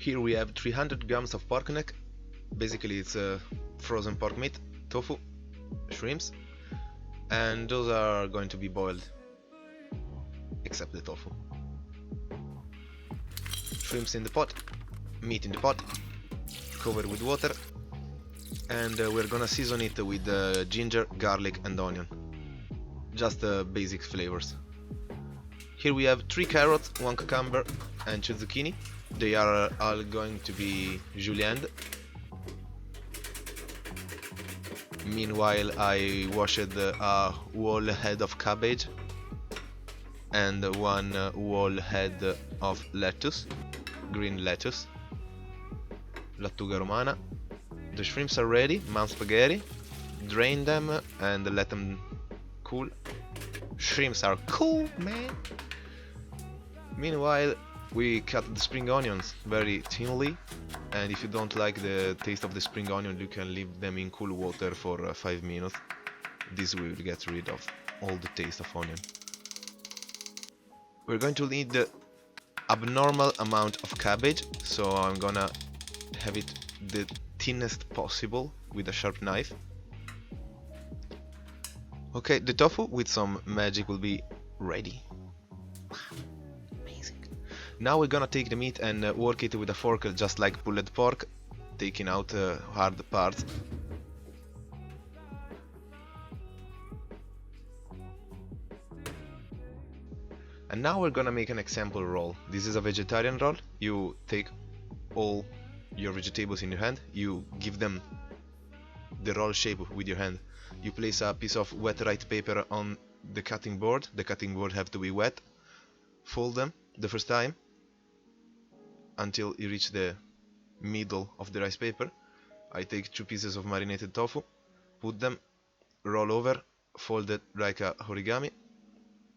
Here we have 300 grams of pork neck. Basically it's frozen pork meat, tofu, shrimps, and those are going to be boiled, except the tofu. Shrimps in the pot, meat in the pot, covered with water, and we're gonna season it with ginger, garlic and onion. Just basic flavors. Here we have 3 carrots, 1 cucumber and 2 zucchini. They are all going to be julienne. Meanwhile I washed a whole head of cabbage and 1 whole head of lettuce, green lettuce, lattuga romana. The shrimps are ready, mount spaghetti, drain them and let them cool. Shrimps are cool, man! Meanwhile we cut the spring onions very thinly, and if you don't like the taste of the spring onion you can leave them in cool water for 5 minutes. This will get rid of all the taste of onion. We're going to need the abnormal amount of cabbage, so I'm gonna have it the thinnest possible with a sharp knife. Okay, the tofu with some magic will be ready. Amazing. Now we're gonna take the meat and work it with a fork just like pulled pork, taking out hard parts. And now we're gonna make an example roll. This is a vegetarian roll. You take all your vegetables in your hand, you give them the roll shape with your hand. You place a piece of wet rice paper on the cutting board. The cutting board have to be wet. Fold them the first time until you reach the middle of the rice paper. I take 2 pieces of marinated tofu, put them, roll over, fold it like a origami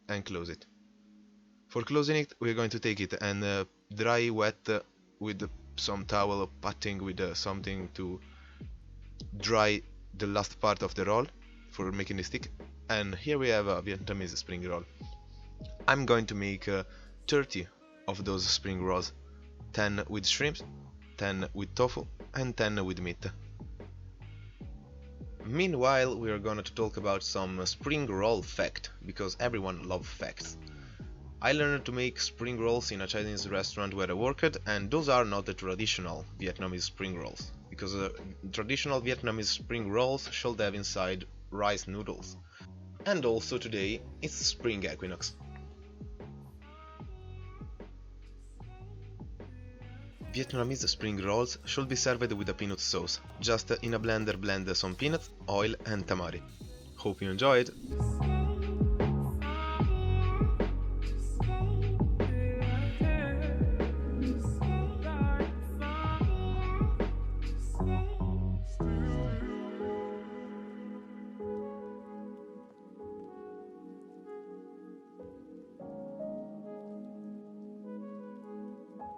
and close it. For closing it, we're going to take it and dry wet with some towel or patting with something to dry the last part of the roll for making the stick. And here we have a Vietnamese spring roll. I'm going to make 30 of those spring rolls, 10 with shrimps, 10 with tofu and 10 with meat. Meanwhile, we are going to talk about some spring roll fact, because everyone loves facts. I learned to make spring rolls in a Chinese restaurant where I worked, and those are not the traditional Vietnamese spring rolls, because traditional Vietnamese spring rolls should have inside rice noodles. And also today it's Spring Equinox. Vietnamese spring rolls should be served with a peanut sauce. Just in a blender blend some peanuts, oil and tamari. Hope you enjoyed!